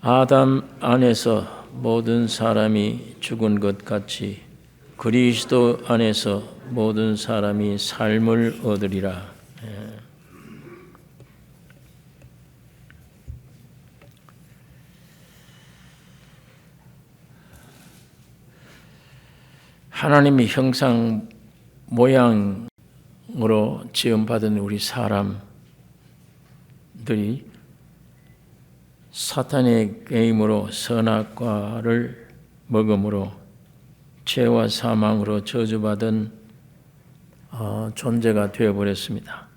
아담 안에서 모든 사람이 죽은 것 같이 그리스도 안에서 모든 사람이 삶을 얻으리라. 하나님의 형상 모양으로 지음받은 우리 사람들이 사탄의 게임으로 선악과를 먹음으로 죄와 사망으로 저주받은 존재가 되어버렸습니다.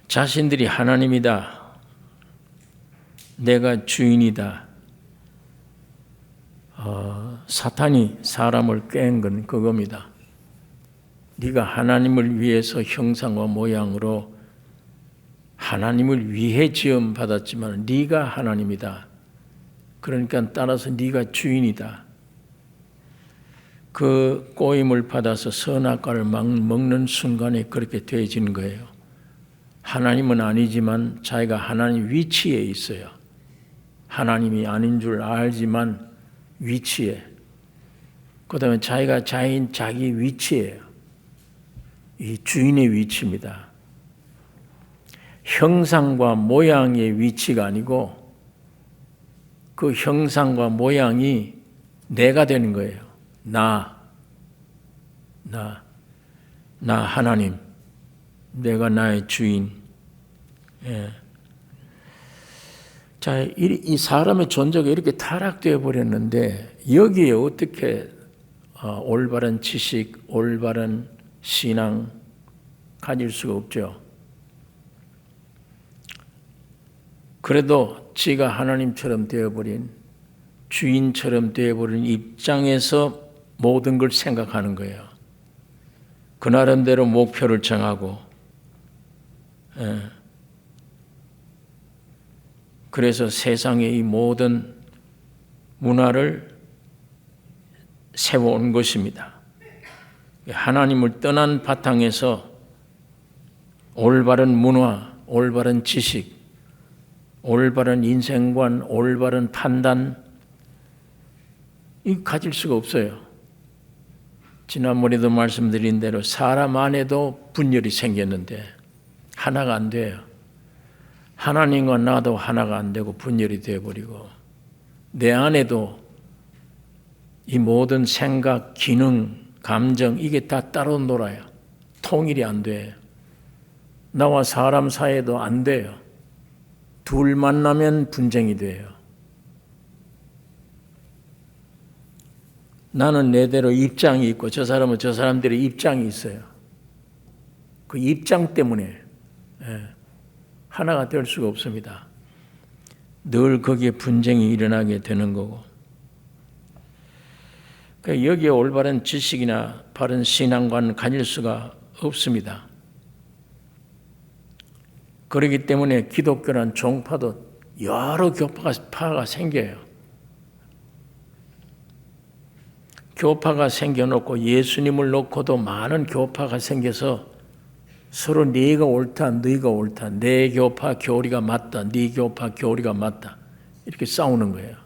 자신들이 하나님이다, 내가 주인이다, 사탄이 사람을 깬 건 그겁니다. 네가 하나님을 위해서 형상과 모양으로 하나님을 위해 지음 받았지만 네가 하나님이다. 그러니까 따라서 네가 주인이다. 그 꼬임을 받아서 선악과를 막 먹는 순간에 그렇게 되어지는 거예요. 하나님은 아니지만 자기가 하나님 위치에 있어요. 하나님이 아닌 줄 알지만 위치에. 그 다음에 자기가 자기 위치예요. 이 주인의 위치입니다. 형상과 모양의 위치가 아니고 그 형상과 모양이 내가 되는 거예요. 나 하나님, 내가 나의 주인. 예. 자, 이 사람의 존재가 이렇게 타락되어 버렸는데 여기에 어떻게 올바른 지식, 올바른 신앙 가질 수가 없죠. 그래도 지가 하나님처럼 되어버린, 주인처럼 되어버린 입장에서 모든 걸 생각하는 거예요. 그 나름대로 목표를 정하고, 그래서 세상의 이 모든 문화를 세워온 것입니다. 하나님을 떠난 바탕에서 올바른 문화, 올바른 지식, 올바른 인생관, 올바른 판단, 이 가질 수가 없어요. 지난번에도 말씀드린 대로 사람 안에도 분열이 생겼는데 하나가 안 돼요. 하나님과 나도 하나가 안 되고 분열이 되어버리고 내 안에도 이 모든 생각, 기능, 감정 이게 다 따로 놀아요. 통일이 안 돼요. 나와 사람 사이에도 안 돼요. 둘 만나면 분쟁이 돼요. 나는 내대로 입장이 있고 저 사람은 저 사람들의 입장이 있어요. 그 입장 때문에 하나가 될 수가 없습니다. 늘 거기에 분쟁이 일어나게 되는 거고. 그러니까 여기에 올바른 지식이나 바른 신앙관을 가질 수가 없습니다. 그렇기 때문에 기독교란 종파도 여러 교파가 생겨요. 교파가 생겨놓고 예수님을 놓고도 많은 교파가 생겨서 서로 네가 옳다, 너희가 옳다, 내 교파 교리가 맞다, 네 교파 교리가 맞다 이렇게 싸우는 거예요.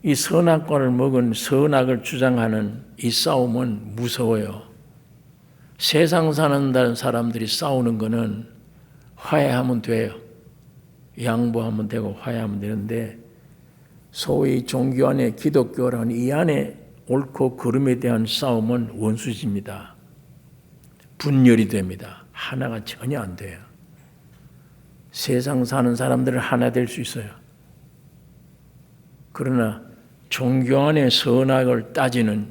이 선악과를 먹은 선악을 주장하는 이 싸움은 무서워요. 세상 사는 사람들이 싸우는 거는 화해하면 돼요. 양보하면 되고 화해하면 되는데 소위 종교 안에 기독교라는 이 안에 옳고 그름에 대한 싸움은 원수집니다. 분열이 됩니다. 하나가 전혀 안 돼요. 세상 사는 사람들은 하나 될 수 있어요. 그러나 종교 안에 선악을 따지는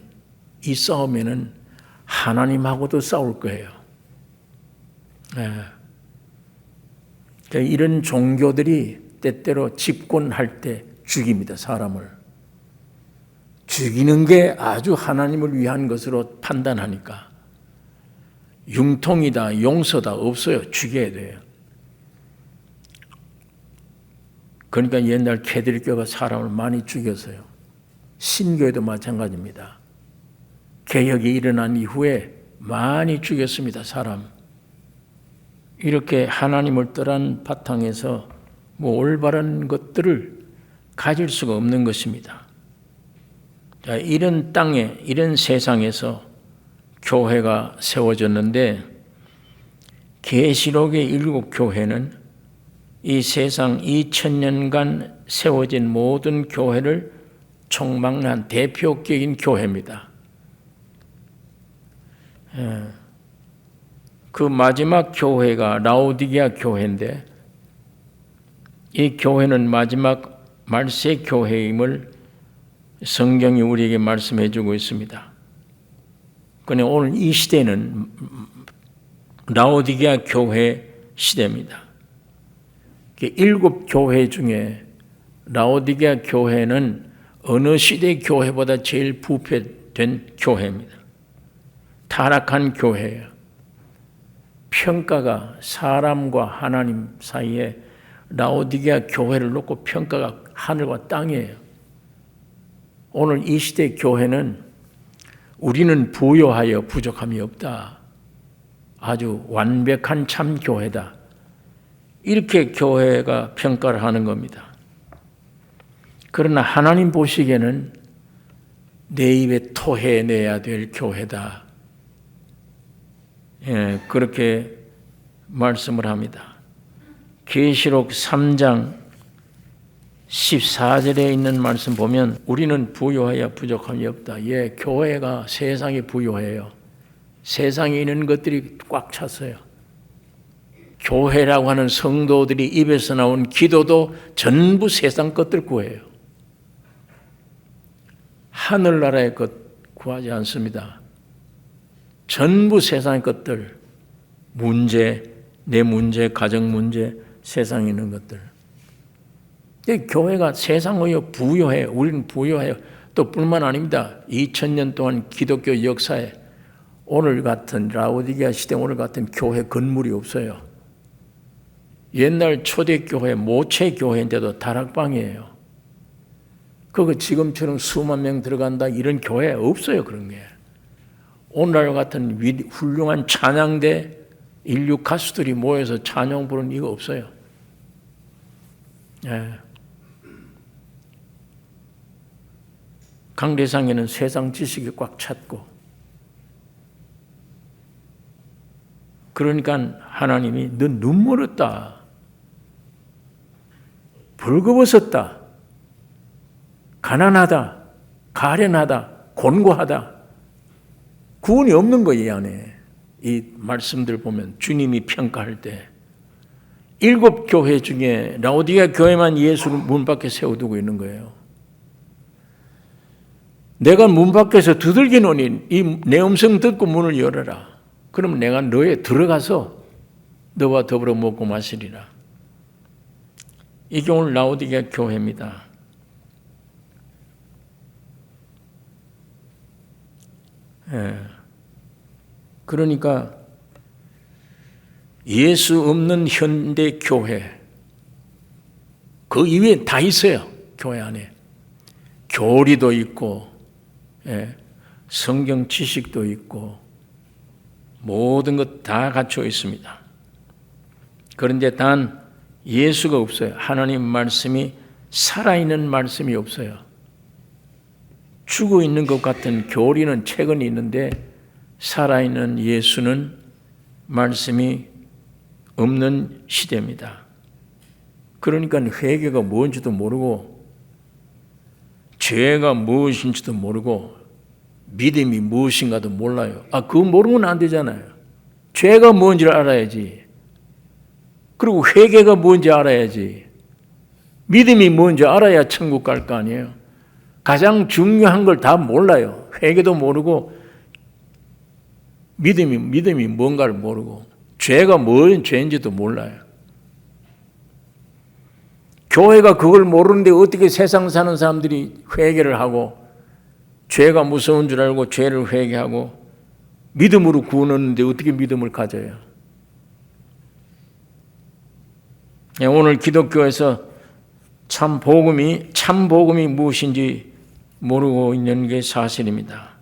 이 싸움에는 하나님하고도 싸울 거예요. 이런 종교들이 때때로 집권할 때 죽입니다. 사람을. 죽이는 게 아주 하나님을 위한 것으로 판단하니까. 융통이다, 용서다 없어요. 죽여야 돼요. 그러니까 옛날 캐들교가 사람을 많이 죽였어요. 신교에도 마찬가지입니다. 개혁이 일어난 이후에 많이 죽였습니다. 사람. 이렇게 하나님을 떠난 바탕에서 올바른 것들을 가질 수가 없는 것입니다. 자, 이런 땅에, 이런 세상에서 교회가 세워졌는데 계시록의 7 교회는 이 세상 2000년간 세워진 모든 교회를 총망라한 대표격인 교회입니다. 그 마지막 교회가 라오디게아 교회인데 이 교회는 마지막 말세 교회임을 성경이 우리에게 말씀해 주고 있습니다. 그런데 오늘 이 시대는 라오디게아 교회 시대입니다. 7 교회 중에 라오디게아 교회는 어느 시대 교회보다 제일 부패된 교회입니다. 타락한 교회예요. 평가가 사람과 하나님 사이에 라오디게아 교회를 놓고 평가가 하늘과 땅이에요. 오늘 이 시대 교회는 우리는 부요하여 부족함이 없다. 아주 완벽한 참 교회다. 이렇게 교회가 평가를 하는 겁니다. 그러나 하나님 보시기에는 내 입에 토해내야 될 교회다. 그렇게 말씀을 합니다. 계시록 3장 14절에 있는 말씀 보면 우리는 부요하여 부족함이 없다. 교회가 세상에 부요해요. 세상에 있는 것들이 꽉 찼어요. 교회라고 하는 성도들이 입에서 나온 기도도 전부 세상 것들 구해요. 하늘나라의 것 구하지 않습니다. 전부 세상의 것들, 문제, 내 문제, 가정 문제, 세상에 있는 것들. 교회가 세상의 부요해요. 우리는 부요해요. 또 뿐만 아닙니다. 2000년 동안 기독교 역사에 오늘 같은 라오디게아 시대 오늘 같은 교회 건물이 없어요. 옛날 초대교회, 모체교회인데도 다락방이에요. 그거 지금처럼 수만 명 들어간다 이런 교회 없어요. 그런 게. 오늘날 같은 훌륭한 찬양대 인류 가수들이 모여서 찬양 부르는 이거 없어요. 강대상에는 세상 지식이 꽉 찼고 그러니까 하나님이 너 눈물 흘렸다. 벌거벗었다. 가난하다. 가련하다. 곤고하다. 구원이 없는 거예요, 이 안에. 이 말씀들 보면 주님이 평가할 때 7 교회 중에 라오디게아 교회만 예수를 문 밖에 세워두고 있는 거예요. 내가 문 밖에서 두들기노니 이 내 음성 듣고 문을 열어라. 그럼 내가 너에 들어가서 너와 더불어 먹고 마시리라. 이게 오늘 라오디게아 교회입니다. 그러니까 예수 없는 현대 교회 그 이외에 다 있어요. 교회 안에 교리도 있고 성경 지식도 있고 모든 것 다 갖춰 있습니다. 그런데 단 예수가 없어요. 하나님 말씀이 살아있는 말씀이 없어요. 죽어 있는 것 같은 교리는 책은 있는데 살아있는 예수는 말씀이 없는 시대입니다. 그러니까 회개가 뭔지도 모르고 죄가 무엇인지도 모르고 믿음이 무엇인가도 몰라요. 그거 모르면 안 되잖아요. 죄가 뭔지를 알아야지. 그리고 회개가 뭔지 알아야지. 믿음이 뭔지 알아야 천국 갈 거 아니에요. 가장 중요한 걸 다 몰라요. 회개도 모르고 믿음이 뭔가를 모르고 죄가 뭔 죄인지도 몰라요. 교회가 그걸 모르는데 어떻게 세상 사는 사람들이 회개를 하고 죄가 무서운 줄 알고 죄를 회개하고 믿음으로 구원 얻는데 어떻게 믿음을 가져요? 오늘 기독교에서 참 복음이 무엇인지 모르고 있는 게 사실입니다.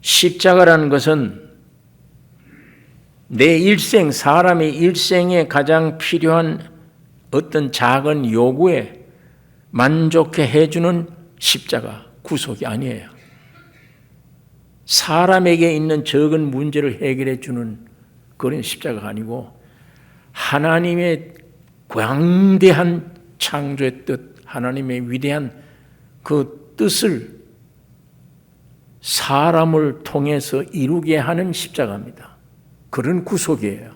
십자가라는 것은 내 일생, 사람의 일생에 가장 필요한 어떤 작은 요구에 만족해 해주는 십자가, 구속이 아니에요. 사람에게 있는 적은 문제를 해결해 주는 그런 십자가가 아니고 하나님의 광대한 창조의 뜻, 하나님의 위대한 그 뜻을 사람을 통해서 이루게 하는 십자가입니다. 그런 구속이에요.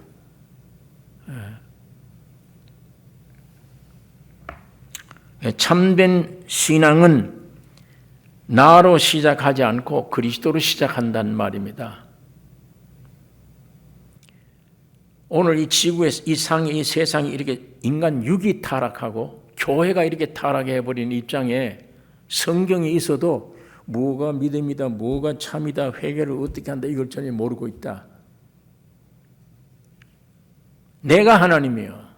참된 신앙은 나로 시작하지 않고 그리스도로 시작한다는 말입니다. 오늘 이 지구에, 이 세상이 이렇게 인간 육이 타락하고 교회가 이렇게 타락해버린 입장에 성경이 있어도 뭐가 믿음이다, 뭐가 참이다, 회개를 어떻게 한다 이걸 전혀 모르고 있다. 내가 하나님이요.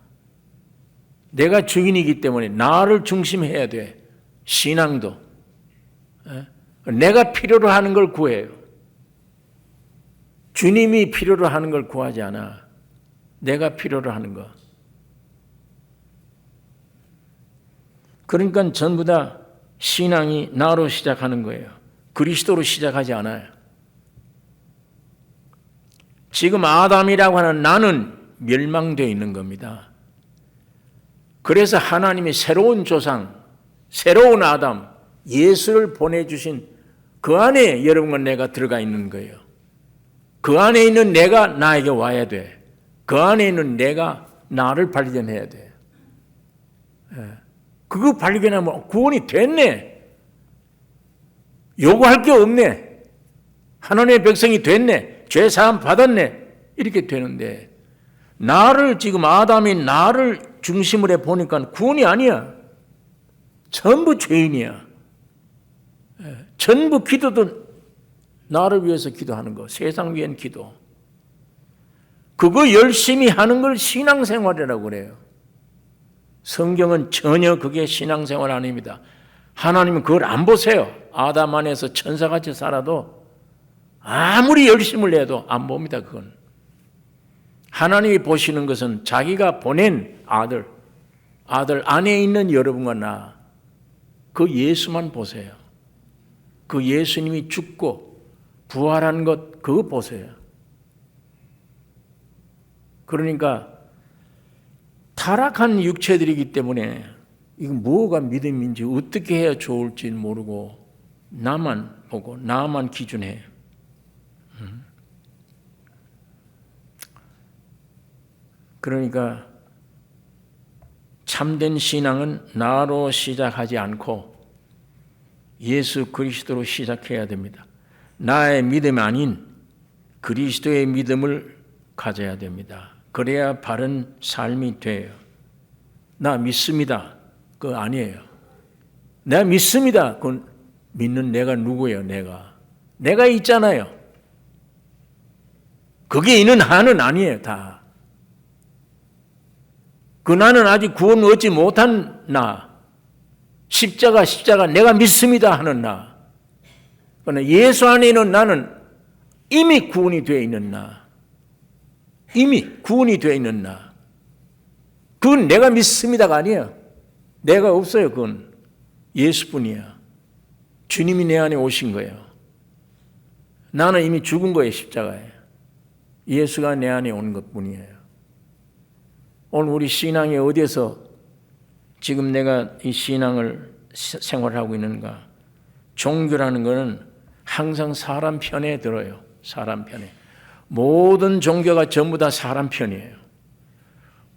내가 주인이기 때문에 나를 중심해야 돼. 신앙도. 내가 필요로 하는 걸 구해요. 주님이 필요로 하는 걸 구하지 않아. 내가 필요로 하는 거. 그러니까 전부 다 신앙이 나로 시작하는 거예요. 그리스도로 시작하지 않아요. 지금 아담이라고 하는 나는 멸망되어 있는 겁니다. 그래서 하나님이 새로운 조상, 새로운 아담, 예수를 보내주신 그 안에 여러분과 내가 들어가 있는 거예요. 그 안에 있는 내가 나에게 와야 돼. 그 안에 있는 내가 나를 발견해야 돼. 그거 발견하면 구원이 됐네. 요구할 게 없네. 하나님의 백성이 됐네. 죄사함 받았네. 이렇게 되는데 나를 지금 아담이 나를 중심으로 해보니까 구원이 아니야. 전부 죄인이야. 전부 기도도 나를 위해서 기도하는 거. 세상 위한 기도. 그거 열심히 하는 걸 신앙생활이라고 그래요. 성경은 전혀 그게 신앙생활 아닙니다. 하나님은 그걸 안 보세요. 아담 안에서 천사같이 살아도 아무리 열심을 내도 안 봅니다. 그건. 하나님이 보시는 것은 자기가 보낸 아들 안에 있는 여러분과 나, 그 예수만 보세요. 그 예수님이 죽고 부활한 것 그거 보세요. 그러니까 타락한 육체들이기 때문에 이건 뭐가 믿음인지 어떻게 해야 좋을지 모르고 나만 보고 나만 기준해요. 그러니까 참된 신앙은 나로 시작하지 않고 예수 그리스도로 시작해야 됩니다. 나의 믿음이 아닌 그리스도의 믿음을 가져야 됩니다. 그래야 바른 삶이 돼요. 나 믿습니다. 그거 아니에요. 내가 믿습니다. 그건 믿는 내가 누구예요? 내가 있잖아요. 그게 있는 한은 아니에요. 다. 그 나는 아직 구원 얻지 못한 나, 십자가 내가 믿습니다 하는 나. 그러나 예수 안에 있는 나는 이미 구원이 되어 있는 나. 이미 구원이 되어 있는 나. 그건 내가 믿습니다가 아니에요. 내가 없어요. 그건 예수뿐이야. 주님이 내 안에 오신 거예요. 나는 이미 죽은 거예요. 십자가에. 예수가 내 안에 온 것뿐이에요. 오늘 우리 신앙이 어디에서 지금 내가 이 신앙을 생활하고 있는가? 종교라는 것은 항상 사람 편에 들어요. 사람 편에. 모든 종교가 전부 다 사람 편이에요.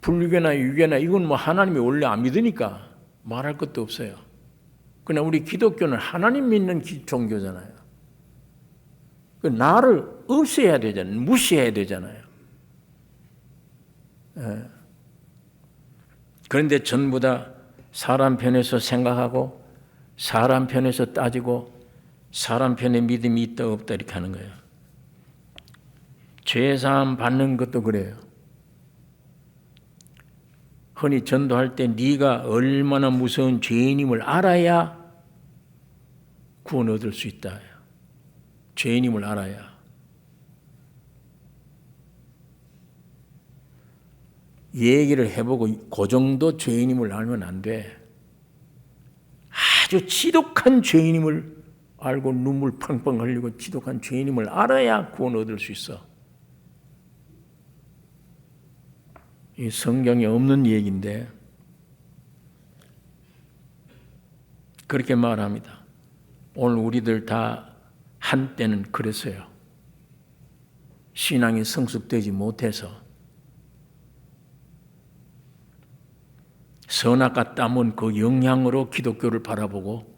불교나 유교나 이건 뭐 하나님이 원래 안 믿으니까 말할 것도 없어요. 그러나 우리 기독교는 하나님 믿는 종교잖아요. 나를 없애야 되잖아요. 무시해야 되잖아요. 그런데 전부 다 사람 편에서 생각하고 사람 편에서 따지고 사람 편에 믿음이 있다 없다 이렇게 하는 거예요. 죄사함 받는 것도 그래요. 흔히 전도할 때 네가 얼마나 무서운 죄인임을 알아야 구원 얻을 수 있다. 죄인임을 알아야. 얘기를 해보고 그 정도 죄인임을 알면 안 돼. 아주 지독한 죄인임을 알고 눈물 팡팡 흘리고 지독한 죄인임을 알아야 구원 얻을 수 있어. 이 성경에 없는 얘기인데 그렇게 말합니다. 오늘 우리들 다 한때는 그랬어요. 신앙이 성숙되지 못해서 선악과 땀은 그 영향으로 기독교를 바라보고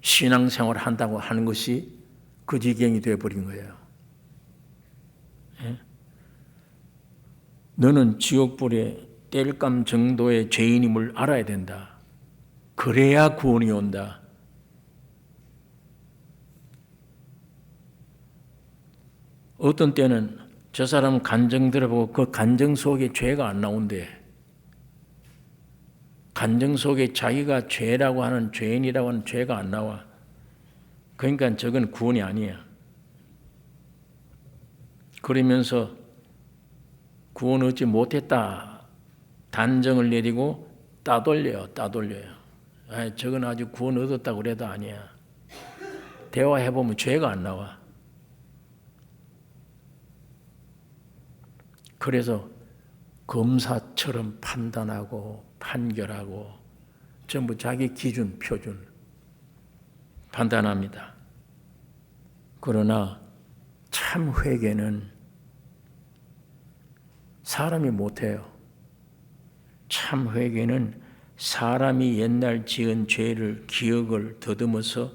신앙생활을 한다고 하는 것이 그 지경이 되어버린 거예요. 예? 너는 지옥불에 땔감 정도의 죄인임을 알아야 된다. 그래야 구원이 온다. 어떤 때는 저 사람은 간증 들어보고 그 간증 속에 죄가 안 나온대. 간증 속에 자기가 죄라고 하는 죄인이라고 하는 죄가 안 나와. 그러니까 저건 구원이 아니야. 그러면서 구원 얻지 못했다 단정을 내리고 따돌려요. 저건 아주 구원 얻었다고 그래도 아니야. 대화해보면 죄가 안 나와. 그래서 검사처럼 판단하고 판결하고 전부 자기 기준, 표준 판단합니다. 그러나 참 회개는 사람이 못해요. 참 회개는 사람이 옛날 지은 죄를 기억을 더듬어서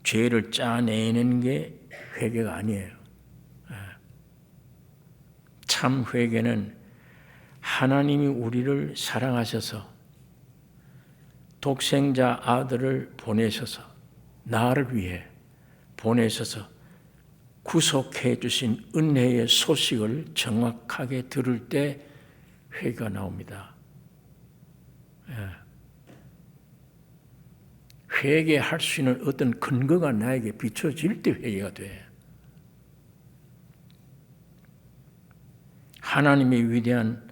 죄를 짜내는 게 회개가 아니에요. 참 회개는 하나님이 우리를 사랑하셔서 독생자 아들을 보내셔서 나를 위해 보내셔서 구속해 주신 은혜의 소식을 정확하게 들을 때 회개가 나옵니다. 회개할 수 있는 어떤 근거가 나에게 비춰질 때 회개가 돼. 하나님의 위대한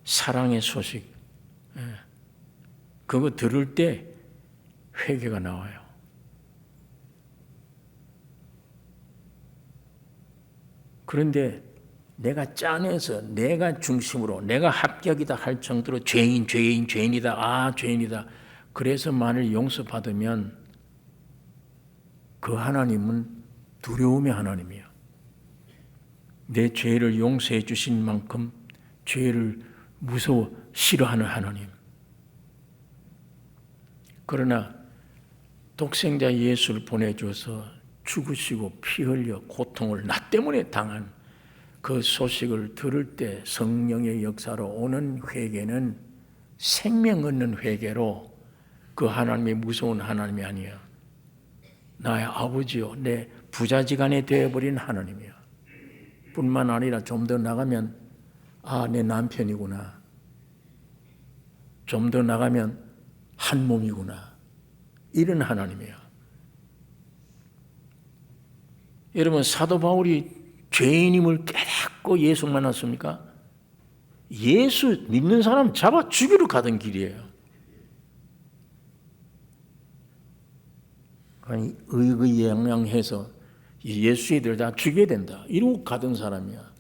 사랑의 소식, 그거 들을 때 회개가 나와요. 그런데 내가 짜내서 내가 중심으로 내가 합격이다 할 정도로 죄인이다. 죄인이다. 그래서 만일 용서받으면 그 하나님은 두려움의 하나님이에요. 내 죄를 용서해 주신 만큼 죄를 싫어하는 하나님. 그러나 독생자 예수를 보내줘서 죽으시고 피 흘려 고통을 나 때문에 당한 그 소식을 들을 때 성령의 역사로 오는 회개는 생명 얻는 회개로 그 하나님이 무서운 하나님이 아니야. 나의 아버지요, 내 부자지간에 되어버린 하나님이야. 뿐만 아니라 좀 더 나가면 내 남편이구나. 좀 더 나가면 한 몸이구나. 이런 하나님이야. 여러분 사도 바울이 죄인임을 깨닫고 예수 만났습니까? 예수 믿는 사람 잡아 죽이러 가던 길이에요. 아니 의기양양해서 예수 애들 다 죽여야 된다 이러고 가던 사람이야.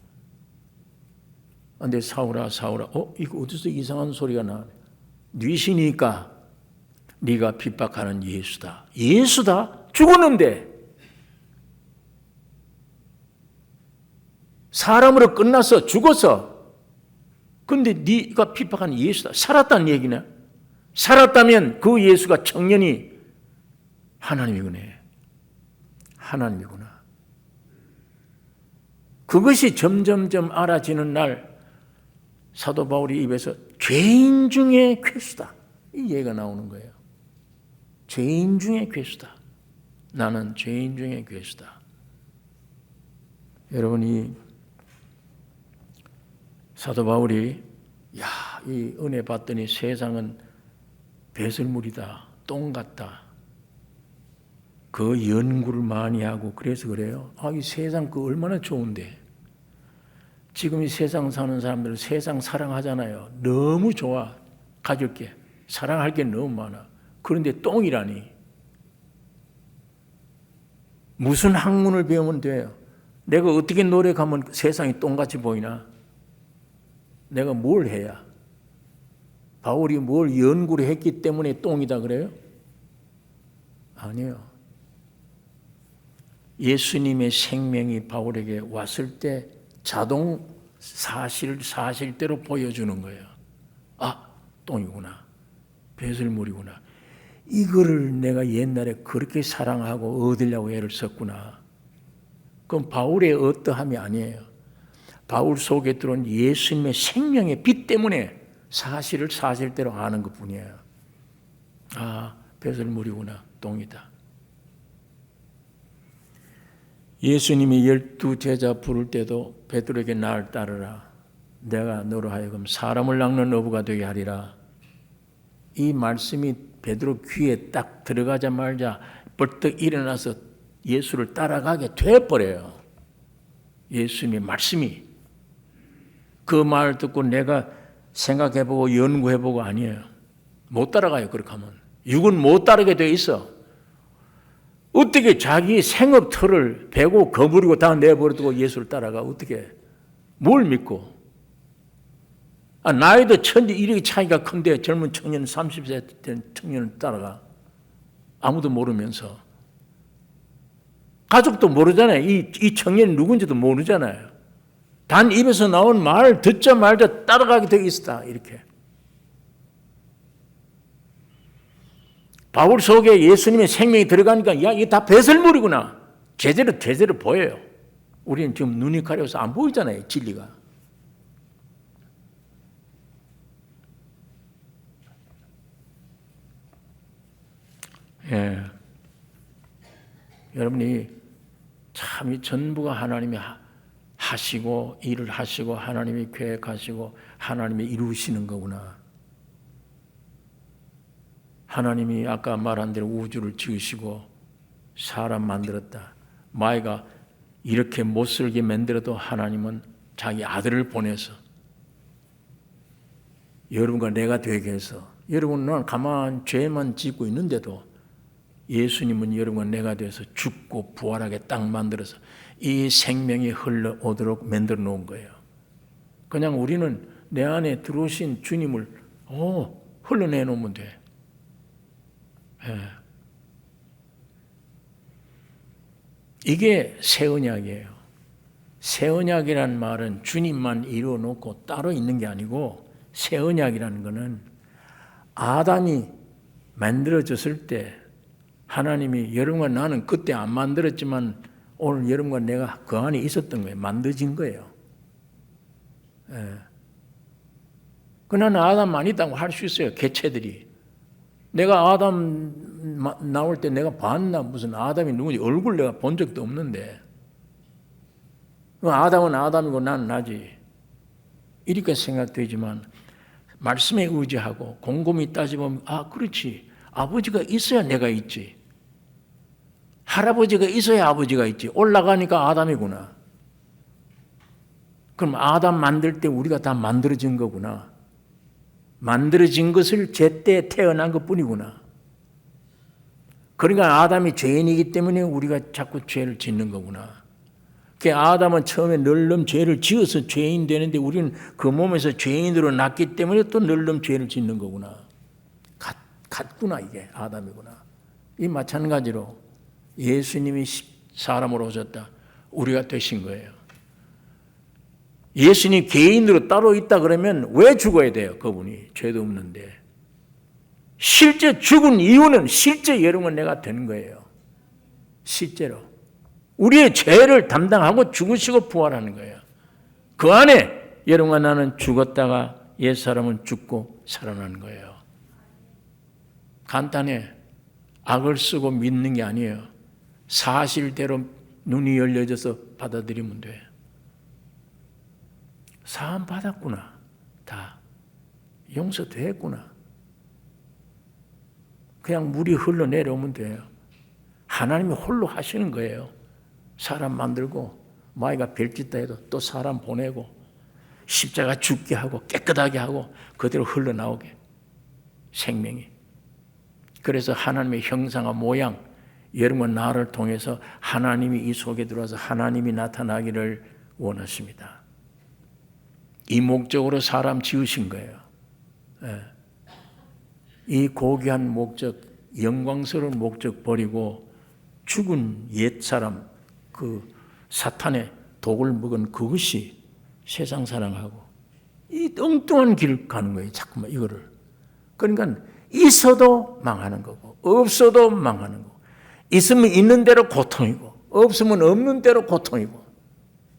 근데 사울아 이거 어디서 이상한 소리가 나네. 네 신이니까 네가 핍박하는 예수다. 죽었는데 사람으로 끝나서 죽었어. 근데 네가 핍박하는 예수다. 살았다는 얘기네. 살았다면 그 예수가 청년이 하나님이구나. 그것이 점점점 알아지는 날 사도 바울의 입에서 죄인 중에 괴수다. 이 얘기가 나오는 거예요. 죄인 중에 괴수다. 나는 죄인 중에 괴수다. 여러분이 사도 바울이 이 은혜 받더니 세상은 배설물이다. 똥 같다. 그 연구를 많이 하고 그래서 그래요. 이 세상 얼마나 좋은데. 지금 이 세상 사는 사람들은 세상 사랑하잖아요. 너무 좋아. 가질 게. 사랑할 게 너무 많아. 그런데 똥이라니. 무슨 학문을 배우면 돼요? 내가 어떻게 노력하면 세상이 똥같이 보이나? 내가 뭘 해야? 바울이 뭘 연구를 했기 때문에 똥이다 그래요? 아니에요. 예수님의 생명이 바울에게 왔을 때 자동 사실대로 보여주는 거예요. 아, 똥이구나. 배설물이구나. 이거를 내가 옛날에 그렇게 사랑하고 얻으려고 애를 썼구나. 그건 바울의 어떠함이 아니에요. 바울 속에 들어온 예수님의 생명의 빛 때문에 사실을 사실대로 아는 것뿐이에요. 아, 배설물이구나. 똥이다. 예수님이 12 제자 부를 때도 베드로에게 나를 따르라. 내가 너로 하여금 사람을 낚는 어부가 되게 하리라. 이 말씀이 베드로 귀에 딱 들어가자마자 벌떡 일어나서 예수를 따라가게 돼버려요. 예수님의 말씀이. 그 말 듣고 내가 생각해보고 연구해보고 아니에요. 못 따라가요. 그렇게 하면. 육은 못 따르게 돼 있어. 어떻게 자기 생업 틀을 베고 거부리고 다 내버려두고 예수를 따라가? 어떻게? 뭘 믿고? 나이도 천지 이렇게 차이가 큰데 젊은 청년 30세 된 청년을 따라가. 아무도 모르면서. 가족도 모르잖아요. 이 청년이 누군지도 모르잖아요. 단 입에서 나온 말 듣자 말자 따라가게 돼 있었다. 이렇게. 바울 속에 예수님의 생명이 들어가니까 야, 이게 다 배설물이구나. 제대로 보여요. 우리는 지금 눈이 가려서 안 보이잖아요. 진리가. 예. 여러분이 참 이 전부가 하나님이 하시고 일을 하시고 하나님이 계획하시고 하나님이 이루시는 거구나. 하나님이 아까 말한 대로 우주를 지으시고 사람 만들었다. 마이가 이렇게 못살게 만들어도 하나님은 자기 아들을 보내서 여러분과 내가 되게 해서 여러분은 가만 죄만 짓고 있는데도 예수님은 여러분과 내가 돼서 죽고 부활하게 딱 만들어서 이 생명이 흘러오도록 만들어 놓은 거예요. 그냥 우리는 내 안에 들어오신 주님을 흘러내 놓으면 돼. 예. 이게 새 언약이에요. 새 언약이라는 말은 주님만 이루어 놓고 따로 있는 게 아니고 새 언약이라는 것은 아담이 만들어졌을 때 하나님이 여러분과 나는 그때 안 만들었지만 오늘 여러분과 내가 그 안에 있었던 거예요. 만들어진 거예요. 예. 그러나 아담만 있다고 할 수 있어요. 개체들이. 내가 아담 나올 때 내가 봤나 무슨 아담이 누군지 얼굴 내가 본 적도 없는데 아담은 아담이고 나는 나지. 이렇게 생각되지만 말씀에 의지하고 곰곰이 따져보면 그렇지. 아버지가 있어야 내가 있지. 할아버지가 있어야 아버지가 있지. 올라가니까 아담이구나. 그럼 아담 만들 때 우리가 다 만들어진 거구나. 만들어진 것을 제때 태어난 것뿐이구나. 그러니까 아담이 죄인이기 때문에 우리가 자꾸 죄를 짓는 거구나. 그 아담은 처음에 널름 죄를 지어서 죄인 되는데 우리는 그 몸에서 죄인으로 났기 때문에 또 널름 죄를 짓는 거구나. 같구나. 이게 아담이구나. 이 마찬가지로 예수님이 사람으로 오셨다. 우리가 되신 거예요. 예수님 개인으로 따로 있다 그러면 왜 죽어야 돼요? 그분이 죄도 없는데. 실제 죽은 이유는 실제 여러분 내가 된 거예요. 실제로. 우리의 죄를 담당하고 죽으시고 부활하는 거예요. 그 안에 여러분과 나는 죽었다가 옛사람은 죽고 살아나는 거예요. 간단해. 악을 쓰고 믿는 게 아니에요. 사실대로 눈이 열려져서 받아들이면 돼. 사함 받았구나. 다. 용서됐구나. 그냥 물이 흘러내려오면 돼요. 하나님이 홀로 하시는 거예요. 사람 만들고 마이가 별짓다 해도 또 사람 보내고 십자가 죽게 하고 깨끗하게 하고 그대로 흘러나오게 생명이. 그래서 하나님의 형상과 모양, 여러분 나를 통해서 하나님이 이 속에 들어와서 하나님이 나타나기를 원하십니다. 이 목적으로 사람 지으신 거예요. 이 고귀한 목적, 영광스러운 목적 버리고 죽은 옛사람, 그 사탄의 독을 먹은 그것이 세상 사랑하고 이 엉뚱한 길을 가는 거예요. 자꾸만 이거를. 그러니까 있어도 망하는 거고 없어도 망하는 거고 있으면 있는 대로 고통이고 없으면 없는 대로 고통이고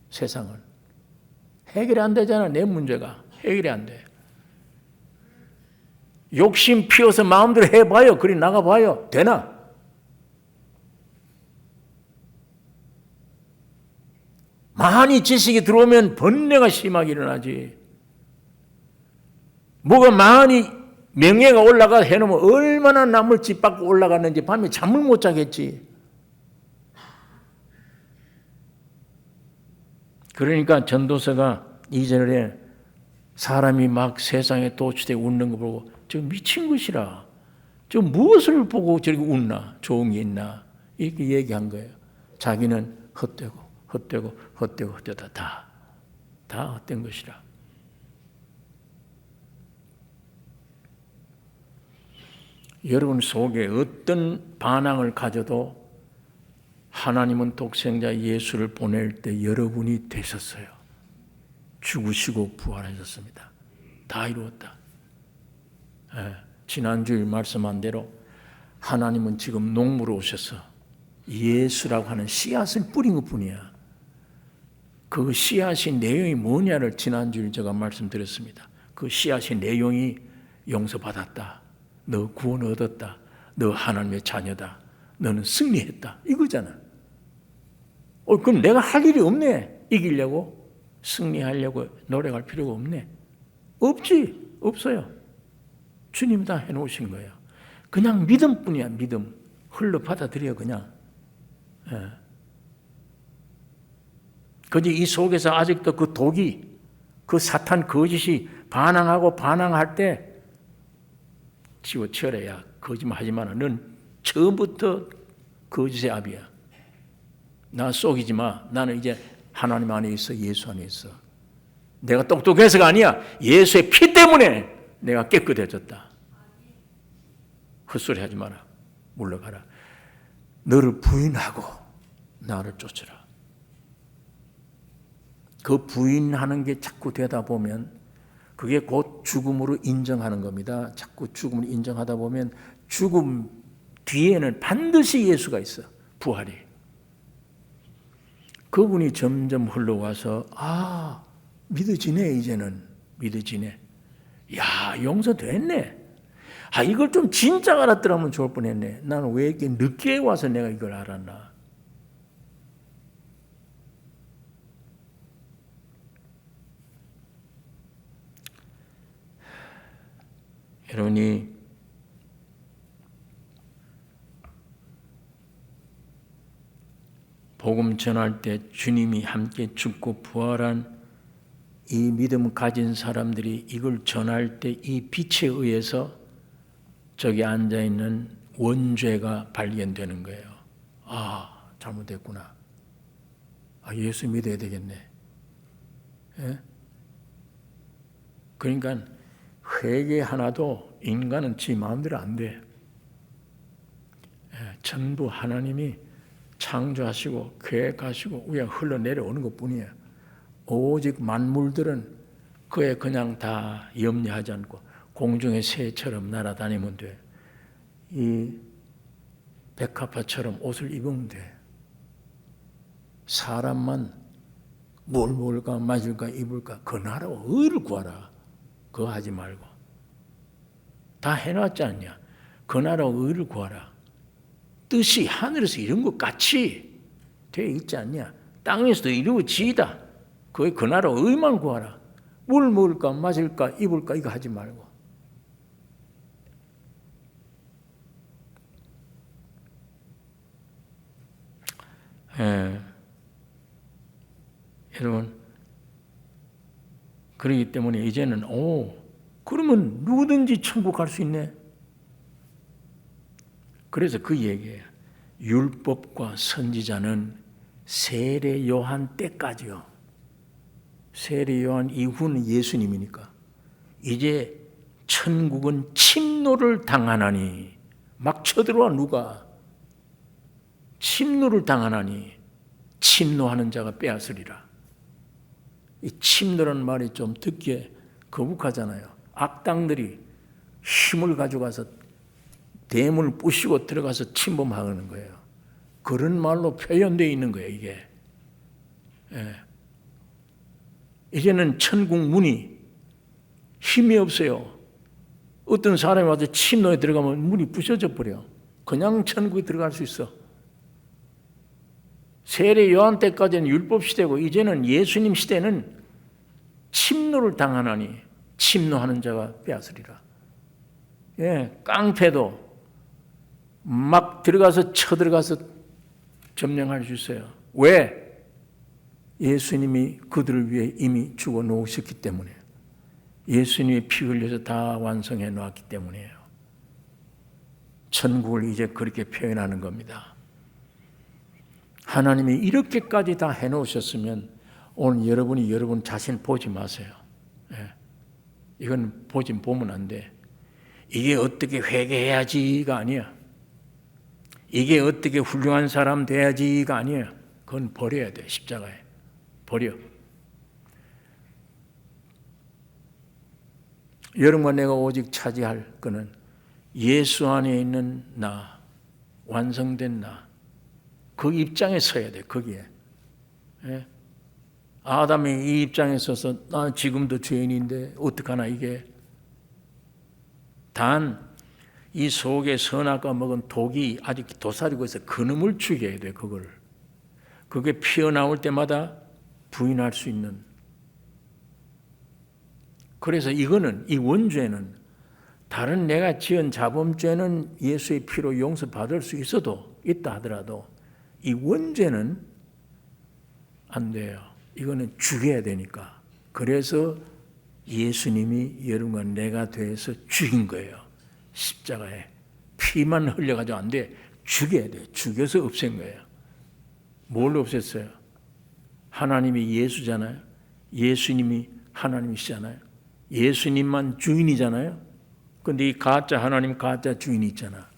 세상은 해결이 안 되잖아. 내 문제가 해결이 안 돼. 욕심 피워서 마음대로 해봐요. 그리 나가봐요. 되나? 많이 지식이 들어오면 번뇌가 심하게 일어나지. 뭐가 많이 명예가 올라가 해놓으면 얼마나 남을 집 밖으로 올라갔는지 밤에 잠을 못 자겠지. 그러니까 전도서가 2절에 사람이 막 세상에 도취되고 웃는 거 보고 저 미친 것이라. 저 무엇을 보고 저렇게 웃나? 좋은 게 있나? 이렇게 얘기한 거예요. 자기는 헛되다. 다 헛된 것이라. 여러분 속에 어떤 반항을 가져도 하나님은 독생자 예수를 보낼 때 여러분이 되셨어요. 죽으시고 부활하셨습니다. 다 이루었다. 지난주에 말씀한 대로 하나님은 지금 농부로 오셔서 예수라고 하는 씨앗을 뿌린 것뿐이야. 그 씨앗의 내용이 뭐냐를 지난주에 제가 말씀드렸습니다. 그 씨앗의 내용이 용서받았다. 너 구원 얻었다. 너 하나님의 자녀다. 너는 승리했다. 이거잖아. 그럼 내가 할 일이 없네. 이기려고 승리하려고 노력할 필요가 없네. 없어요. 주님이 다 해놓으신 거예요. 그냥 믿음뿐이야. 믿음. 흘러 받아들여 그냥. 그지 이 속에서 아직도 그 독이, 그 사탄 거짓이 반항할 때 치워치워라. 야, 거짓말 하지 마라. 넌 처음부터 거짓의 압이야. 나 속이지 마. 나는 이제 하나님 안에 있어. 예수 안에 있어. 내가 똑똑해서가 아니야. 예수의 피 때문에 내가 깨끗해졌다. 헛소리 하지 마라. 물러가라. 너를 부인하고 나를 쫓으라. 그 부인하는 게 자꾸 되다 보면 그게 곧 죽음으로 인정하는 겁니다. 자꾸 죽음을 인정하다 보면 죽음 뒤에는 반드시 예수가 있어. 부활이. 그분이 점점 흘러와서 믿어지네. 이제는 믿어지네. 야, 용서됐네. 이걸 좀 진작 알았더라면 좋을 뻔했네. 나는 왜 이렇게 늦게 와서 내가 이걸 알았나. 여러분이 복음 전할 때 주님이 함께 죽고 부활한 이 믿음을 가진 사람들이 이걸 전할 때 이 빛에 의해서 저기 앉아있는 원죄가 발견되는 거예요. 잘못됐구나. 예수 믿어야 되겠네. 예? 그러니까 회개 하나도 인간은 지 마음대로 안 돼. 전부 하나님이 창조하시고 계획하시고 그냥 흘러내려오는 것뿐이에요. 오직 만물들은 그에 그냥 다 염려하지 않고 공중의 새처럼 날아다니면 돼. 이 백합화처럼 옷을 입으면 돼. 사람만 뭘 먹을까 마실까 입을까 그 나라 의를 구하라. 그거 하지 말고. 다 해놨지 않냐. 그 나라 의를 구하라. 뜻이 하늘에서 이룬 것 같이 되어 있지 않냐. 땅에서도 이루어지이다. 그 나라 의만 구하라. 뭘 먹을까 마실까 입을까 이거 하지 말고. 여러분 그렇기 때문에 이제는 그러면 누구든지 천국 갈 수 있네. 그래서 그 얘기예요. 율법과 선지자는 세례 요한 때까지요. 세례 요한 이후는 예수님이니까 이제 천국은 침노를 당하나니, 막 쳐들어와 누가 침노를 당하나니 침노하는 자가 빼앗으리라. 이 침노라는 말이 좀 듣기에 거북하잖아요. 악당들이 힘을 가져가서 대문을 부시고 들어가서 침범하는 거예요. 그런 말로 표현되어 있는 거예요, 이게. 예. 이제는 천국 문이 힘이 없어요. 어떤 사람이 와서 침노에 들어가면 문이 부셔져 버려. 그냥 천국에 들어갈 수 있어. 세례 요한 때까지는 율법 시대고 이제는 예수님 시대는 침노를 당하나니 침노하는 자가 빼앗으리라. 예, 깡패도 막 들어가서 쳐들어가서 점령할 수 있어요. 왜? 예수님이 그들을 위해 이미 죽어 놓으셨기 때문에, 예수님이 피 흘려서 다 완성해 놓았기 때문이에요. 천국을 이제 그렇게 표현하는 겁니다. 하나님이 이렇게까지 다 해놓으셨으면 오늘 여러분이 여러분 자신 보지 마세요. 예. 이건 보면 안 돼. 이게 어떻게 회개해야지가 아니야. 이게 어떻게 훌륭한 사람 돼야지가 아니야. 그건 버려야 돼. 십자가에 버려. 여러분과 내가 오직 차지할 것은 예수 안에 있는 나, 완성된 나, 그 입장에 서야 돼. 거기에. 예? 아담이 이 입장에 서서 나 지금도 죄인인데 어떡하나 이게. 단 이 속에 선악과 먹은 독이 아직 도사리고 있어. 그놈을 죽여야 돼. 그걸. 그게 피어나올 때마다 부인할 수 있는. 그래서 이거는, 이 원죄는, 다른 내가 지은 자범죄는 예수의 피로 용서받을 수 있다 하더라도 이 원죄는 안 돼요. 이거는 죽여야 되니까. 그래서 예수님이 여러분과 내가 돼서 죽인 거예요. 십자가에 피만 흘려가지고 안 돼. 죽여야 돼. 죽여서 없앤 거예요. 뭘 없앴어요? 하나님이 예수잖아요. 예수님이 하나님이시잖아요. 예수님만 주인이잖아요. 그런데 이 가짜 하나님, 가짜 주인이 있잖아.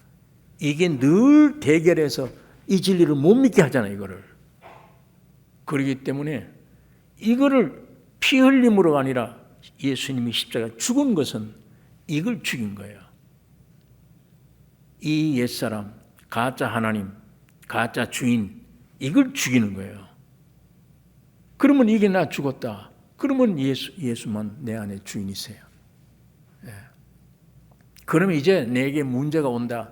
이게 늘 대결해서 이 진리를 못 믿게 하잖아요. 이거를. 그렇기 때문에 이거를 피 흘림으로가 아니라 예수님이 십자가에 죽은 것은 이걸 죽인 거예요. 이 옛사람, 가짜 하나님, 가짜 주인, 이걸 죽이는 거예요. 그러면 이게 나 죽었다. 그러면 예수만 내 안에 주인이세요. 예. 그러면 이제 내게 문제가 온다.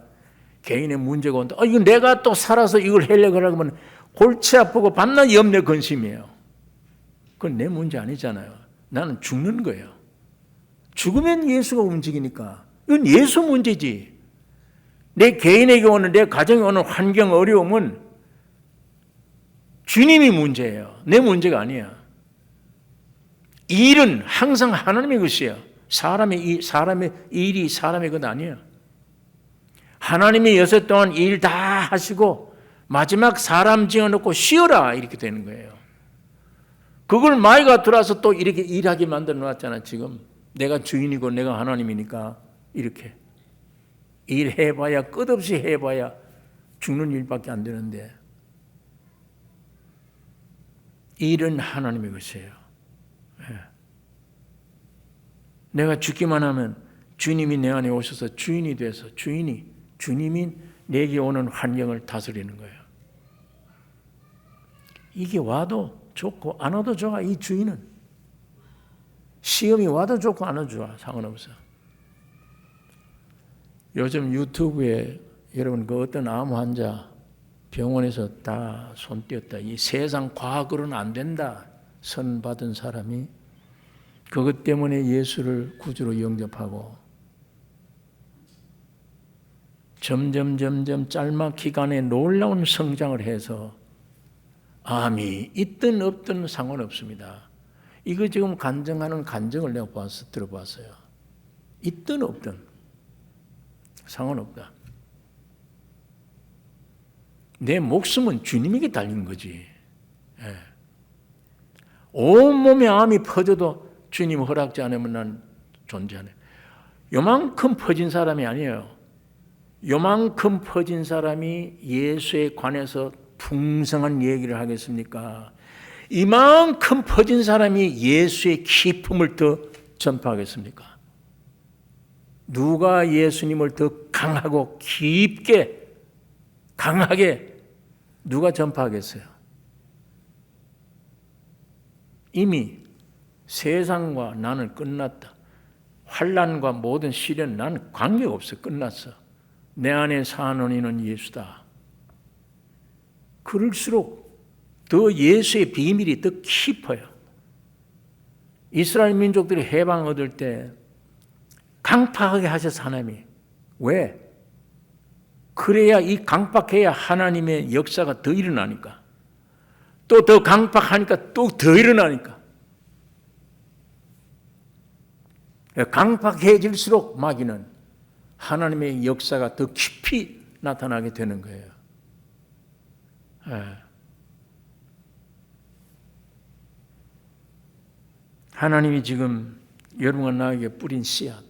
개인의 문제가 온다. 이거 내가 또 살아서 이걸 하려고 하면 골치 아프고 밤낮 염려 근심이에요. 그건 내 문제 아니잖아요. 나는 죽는 거예요. 죽으면 예수가 움직이니까. 이건 예수 문제지. 내 개인에게 오는, 내 가정에 오는 환경 어려움은 주님이 문제예요. 내 문제가 아니야. 일은 항상 하나님의 것이에요. 사람의 일이 사람의 것 아니에요. 하나님이 6 동안 일 다 하시고 마지막 사람 지어놓고 쉬어라 이렇게 되는 거예요. 그걸 마귀가 들어와서 또 이렇게 일하게 만들어 놨잖아. 지금 내가 주인이고 내가 하나님이니까 이렇게 일해봐야, 끝없이 해봐야 죽는 일밖에 안 되는데, 일은 하나님의 것이에요. 내가 죽기만 하면 주님이 내 안에 오셔서 주인이 돼서 주님이 내게 오는 환경을 다스리는 거예요. 이게 와도 좋고 안 와도 좋아. 이 주인은 시험이 와도 좋고 안 와도 좋아. 상관없어. 요즘 유튜브에 여러분 그 어떤 암 환자 병원에서 다 손 띄었다. 이 세상 과학으로는 안 된다. 선 받은 사람이 그것 때문에 예수를 구주로 영접하고 점점 짤막 기간에 놀라운 성장을 해서 암이 있든 없든 상관없습니다. 이거 지금 간증하는 간증을 내가 들어봤어요. 있든 없든 상관없다. 내 목숨은 주님에게 달린 거지. 예. 온몸에 암이 퍼져도 주님 허락지 않으면 난 존재하네. 요만큼 퍼진 사람이 아니에요. 요만큼 퍼진 사람이 예수에 관해서 풍성한 얘기를 하겠습니까? 이만큼 퍼진 사람이 예수의 기품을 더 전파하겠습니까? 누가 예수님을 더 강하고 깊게 강하게 누가 전파하겠어요? 이미 세상과 나는 끝났다. 환난과 모든 시련 나는 관계없어. 끝났어. 내 안에 사는 이는 예수다. 그럴수록 더 예수의 비밀이 더 깊어요. 이스라엘 민족들이 해방 얻을 때 강팍하게 하셔서 하나님이 왜? 그래야 이 강팍해야 하나님의 역사가 더 일어나니까. 또 더 강팍하니까 또 더 일어나니까. 강팍해질수록 마귀는 하나님의 역사가 더 깊이 나타나게 되는 거예요. 하나님이 지금 여러분과 나에게 뿌린 씨앗,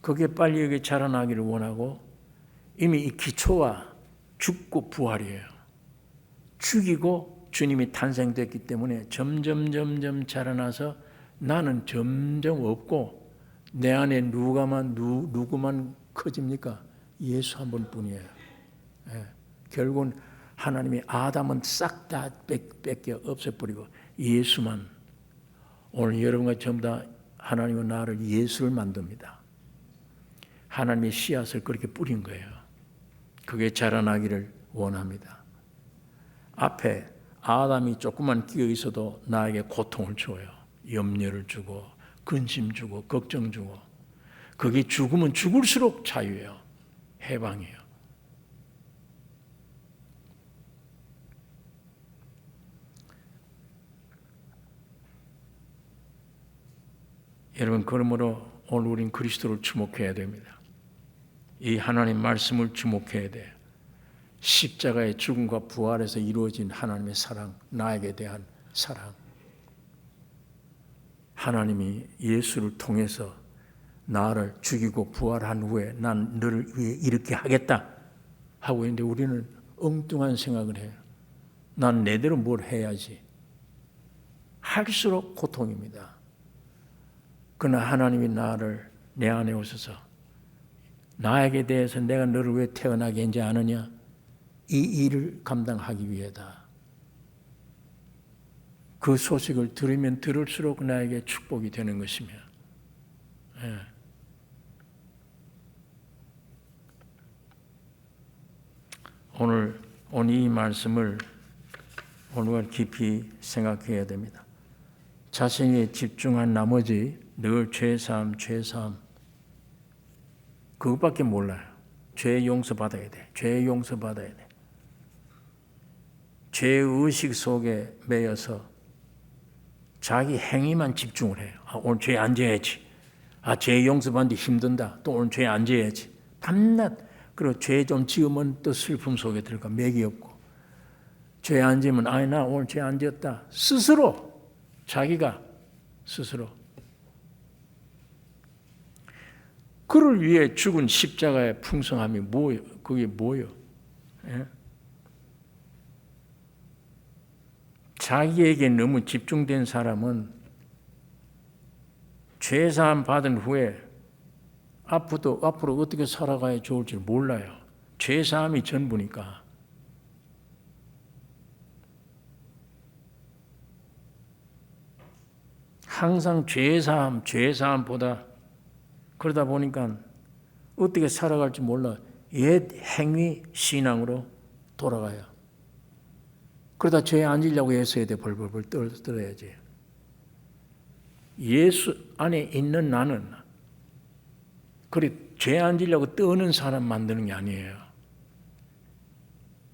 그게 빨리 여기 자라나기를 원하고 이미 이 기초와 죽고 부활이에요. 죽이고 주님이 탄생됐기 때문에 점점 자라나서 나는 점점 없고 내 안에 누구만 커집니까? 예수 한 분뿐이에요. 결국은 하나님이 아담은 싹 다 뺏겨 없애버리고 예수만, 오늘 여러분과 전부 다 하나님은 나를 예수를 만듭니다. 하나님의 씨앗을 그렇게 뿌린 거예요. 그게 자라나기를 원합니다. 앞에 아담이 조금만 끼어 있어도 나에게 고통을 줘요. 염려를 주고 근심 주고 걱정 주고. 그게 죽으면 죽을수록 자유예요. 해방이에요. 여러분, 그러므로 오늘 우린 그리스도를 주목해야 됩니다. 이 하나님 말씀을 주목해야 돼요. 십자가의 죽음과 부활에서 이루어진 하나님의 사랑, 나에게 대한 사랑. 하나님이 예수를 통해서 나를 죽이고 부활한 후에 난 너를 위해 이렇게 하겠다 하고 있는데 우리는 엉뚱한 생각을 해요. 난 내대로 뭘 해야지. 할수록 고통입니다. 그러나 하나님이 나를 내 안에 오셔서 나에게 대해서 내가 너를 왜 태어나게 했는지 아느냐? 이 일을 감당하기 위해다. 그 소식을 들으면 들을수록 나에게 축복이 되는 것이며, 오늘 이 말씀을 오늘 깊이 생각해야 됩니다. 자신이 집중한 나머지 늘 죄사함 그것밖에 몰라요. 죄 용서받아야 돼. 죄 용서받아야 돼. 죄의식 속에 매여서 자기 행위만 집중을 해요. 오늘 죄 안 져야지. 죄 용서받는데 힘든다. 또 오늘 죄 안 져야지. 밤낮 그리고 죄 좀 지으면 또 슬픔 속에 들어가. 맥이 없고. 죄 안 지으면 나 오늘 죄 안 지었다. 자기가 스스로. 그를 위해 죽은 십자가의 풍성함이 뭐예요? 그게 뭐예요? 자기에게 너무 집중된 사람은 죄사함 받은 후에 앞으로 어떻게 살아가야 좋을지 몰라요. 죄사함이 전부니까. 항상 죄사함보다 그러다 보니까 어떻게 살아갈지 몰라. 옛 행위 신앙으로 돌아가요. 그러다 죄에 안 지려고 애써야 돼. 벌벌 떨어야지. 예수 안에 있는 나는 그래 죄 안 지려고 떠는 사람 만드는 게 아니에요.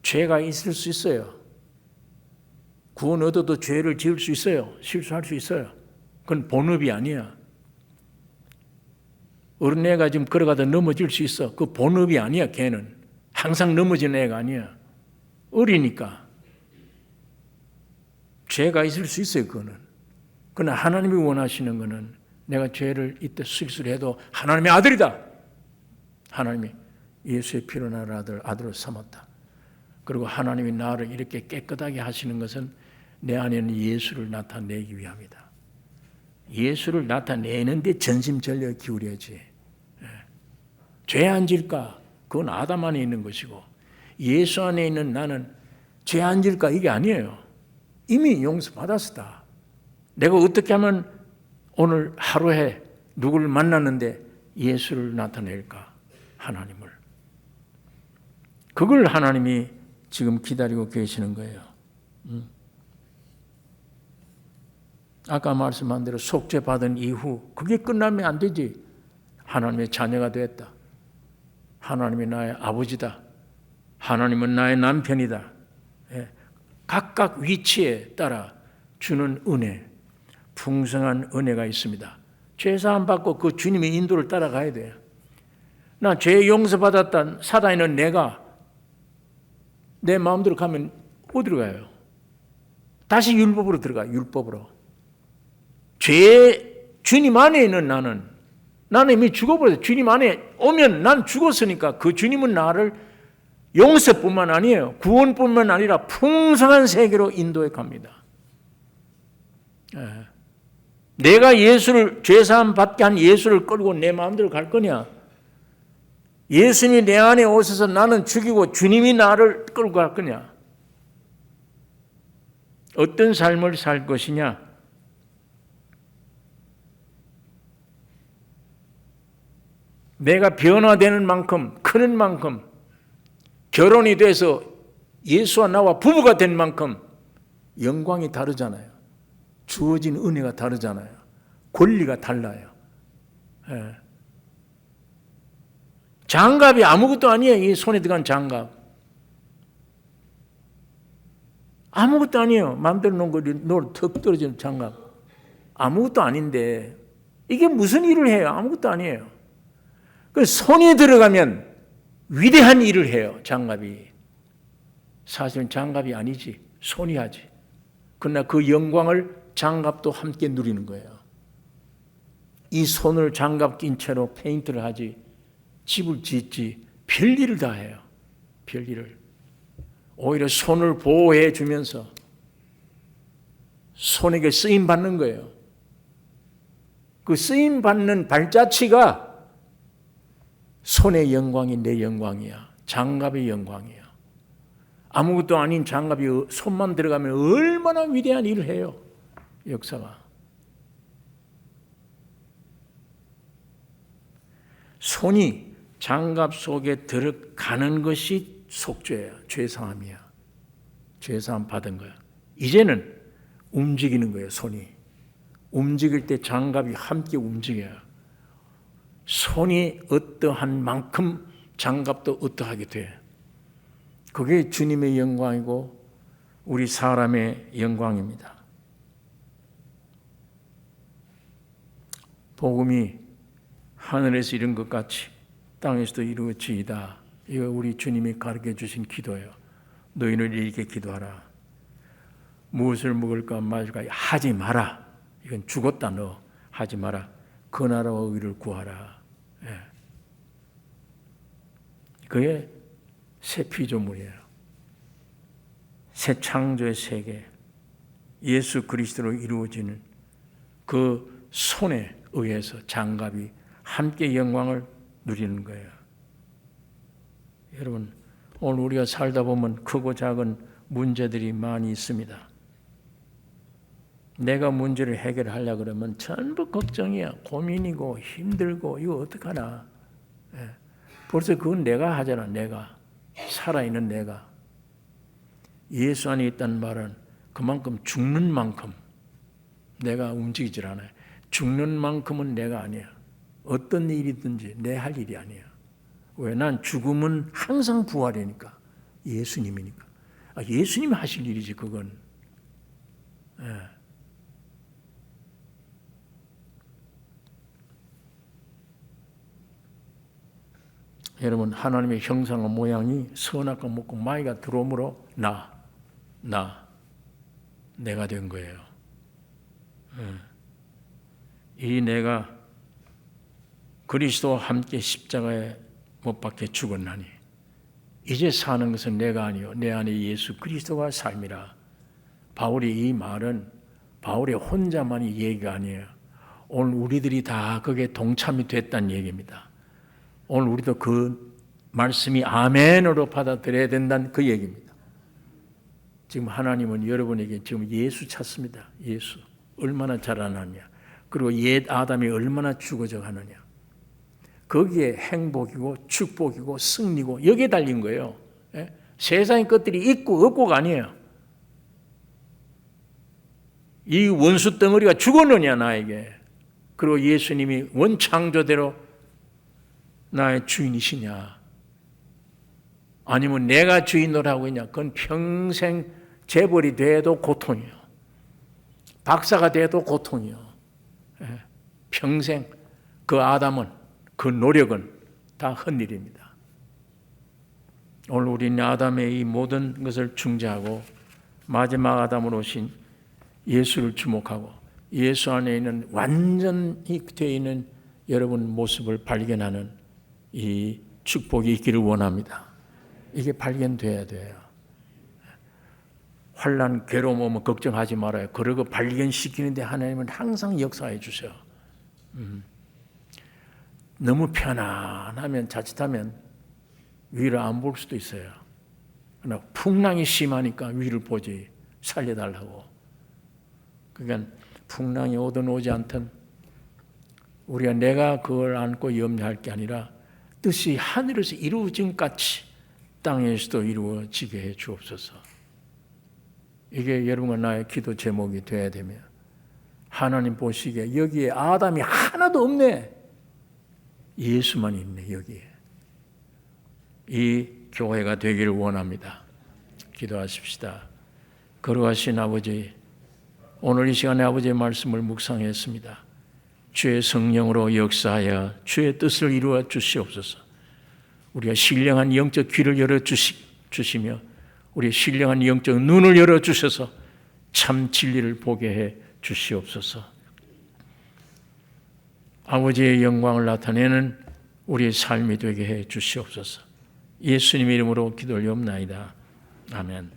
죄가 있을 수 있어요. 구원 얻어도 죄를 지을 수 있어요. 실수할 수 있어요. 그건 본업이 아니야. 어린애가 지금 걸어가다 넘어질 수 있어. 그 본업이 아니야. 걔는 항상 넘어지는 애가 아니야. 어리니까 죄가 있을 수 있어요. 그거는. 그러나 하나님이 원하시는 것은 내가 죄를 이때 실수를 해도 하나님의 아들이다. 하나님이 예수의 피로 나를 아들로 삼았다. 그리고 하나님이 나를 이렇게 깨끗하게 하시는 것은 내 안에는 예수를 나타내기 위함이다. 예수를 나타내는 데 전심전력을 기울여야지. 죄 안 질까? 그건 아담 안에 있는 것이고 예수 안에 있는 나는 죄 안 질까? 이게 아니에요. 이미 용서받았다. 내가 어떻게 하면 오늘 하루에 누구를 만났는데 예수를 나타낼까? 하나님을. 그걸 하나님이 지금 기다리고 계시는 거예요. 아까 말씀한 대로 속죄받은 이후 그게 끝나면 안 되지. 하나님의 자녀가 되었다. 하나님이 나의 아버지다. 하나님은 나의 남편이다. 각각 위치에 따라 주는 은혜, 풍성한 은혜가 있습니다. 죄사함 받고 그 주님의 인도를 따라가야 돼요. 나 죄 용서받았다. 살아있는 내가 내 마음대로 가면 어디로 가요? 다시 율법으로 들어가. 율법으로. 주님 안에 있는 나는 이미 죽어버렸어요. 주님 안에 오면 난 죽었으니까 그 주님은 나를 용서뿐만 아니에요. 구원뿐만 아니라 풍성한 세계로 인도해 갑니다. 내가 예수를 죄사함 받게 한 예수를 끌고 내 마음대로 갈 거냐? 예수님이 내 안에 오셔서 나는 죽이고 주님이 나를 끌고 갈 거냐? 어떤 삶을 살 것이냐? 내가 변화되는 만큼, 크는 만큼, 결혼이 돼서 예수와 나와 부부가 된 만큼 영광이 다르잖아요. 주어진 은혜가 다르잖아요. 권리가 달라요. 장갑이 아무것도 아니에요. 이 손에 들어간 장갑. 아무것도 아니에요. 마음대로 놓은 거 턱 떨어지는 장갑. 아무것도 아닌데 이게 무슨 일을 해요? 아무것도 아니에요. 그 손이 들어가면 위대한 일을 해요. 장갑이. 사실은 장갑이 아니지. 손이 하지. 그러나 그 영광을 장갑도 함께 누리는 거예요. 이 손을 장갑 낀 채로 페인트를 하지, 집을 짓지, 별일을 다 해요. 별일을. 오히려 손을 보호해 주면서 손에게 쓰임 받는 거예요. 그 쓰임 받는 발자취가 손의 영광이 내 영광이야. 장갑의 영광이야. 아무것도 아닌 장갑이 손만 들어가면 얼마나 위대한 일을 해요. 역사가. 손이 장갑 속에 들어가는 것이 속죄예요. 죄사함이야. 죄사함 받은 거야. 이제는 움직이는 거예요. 손이. 움직일 때 장갑이 함께 움직여요. 손이 어떠한 만큼 장갑도 어떠하게 돼. 그게 주님의 영광이고 우리 사람의 영광입니다. 복음이 하늘에서 이룬 것 같이 땅에서도 이루어지이다. 이거 우리 주님이 가르쳐 주신 기도예요. 너희는 이렇게 기도하라. 무엇을 먹을까 마실까 하지 마라. 이건 죽었다 너. 하지 마라. 그 나라와 의를 구하라. 그게 새 피조물이에요. 새 창조의 세계. 예수 그리스도로 이루어지는 그 손에 의해서 장갑이 함께 영광을 누리는 거예요. 여러분, 오늘 우리가 살다 보면 크고 작은 문제들이 많이 있습니다. 내가 문제를 해결하려고 그러면 전부 걱정이야. 고민이고 힘들고 이거 어떡하나. 벌써 그건 내가 하잖아. 내가. 살아있는 내가. 예수 안에 있다는 말은 그만큼 죽는 만큼 내가 움직이질 않아요. 죽는 만큼은 내가 아니야. 어떤 일이든지 내 할 일이 아니야. 왜? 난 죽음은 항상 부활이니까. 예수님이니까. 예수님이 하실 일이지 그건. 여러분, 하나님의 형상과 모양이 선악과 먹고 마귀가 들어오므로 내가 된 거예요. 이 내가 그리스도와 함께 십자가에 못 박혀 죽었나니 이제 사는 것은 내가 아니요 내 안에 예수 그리스도가 삶이라. 바울이 이 말은 바울의 혼자만의 얘기가 아니에요. 오늘 우리들이 다 거기에 동참이 됐다는 얘기입니다. 오늘 우리도 그 말씀이 아멘으로 받아들여야 된다는 그 얘기입니다. 지금 하나님은 여러분에게 지금 예수 찾습니다. 예수 얼마나 자라나냐, 그리고 옛 아담이 얼마나 죽어져 가느냐, 거기에 행복이고 축복이고 승리고 여기에 달린 거예요. 세상의 것들이 있고 없고가 아니에요. 이 원수 덩어리가 죽었느냐 나에게, 그리고 예수님이 원창조대로 나의 주인이시냐, 아니면 내가 주인으로 하고 있냐. 그건 평생 재벌이 돼도 고통이에요. 박사가 돼도 고통이에요. 평생 그 아담은, 그 노력은 다 헛일입니다. 오늘 우리는 아담의 이 모든 것을 중재하고 마지막 아담으로 오신 예수를 주목하고 예수 안에 있는 완전히 되어 있는 여러분 모습을 발견하는 이 축복이 있기를 원합니다. 이게 발견돼야 돼요. 환난, 괴로움 오면 걱정하지 말아요. 그러고 발견시키는데 하나님은 항상 역사해 주셔. 너무 편안하면, 자칫하면 위를 안 볼 수도 있어요. 그러나 풍랑이 심하니까 위를 보지, 살려달라고. 그러니까 풍랑이 오든 오지 않든 우리가 내가 그걸 안고 염려할 게 아니라 뜻이 하늘에서 이루어진 같이 땅에서도 이루어지게 해 주옵소서. 이게 여러분과 나의 기도 제목이 되어야 되며, 하나님 보시기에 여기에 아담이 하나도 없네, 예수만 있네 여기에. 이 교회가 되기를 원합니다. 기도하십시다. 거룩하신 아버지, 오늘 이 시간에 아버지의 말씀을 묵상했습니다. 주의 성령으로 역사하여 주의 뜻을 이루어 주시옵소서. 우리가 신령한 영적 귀를 열어 주시며 우리의 신령한 영적 눈을 열어 주셔서 참 진리를 보게 해 주시옵소서. 아버지의 영광을 나타내는 우리의 삶이 되게 해 주시옵소서. 예수님 이름으로 기도 올리옵나이다. 아멘.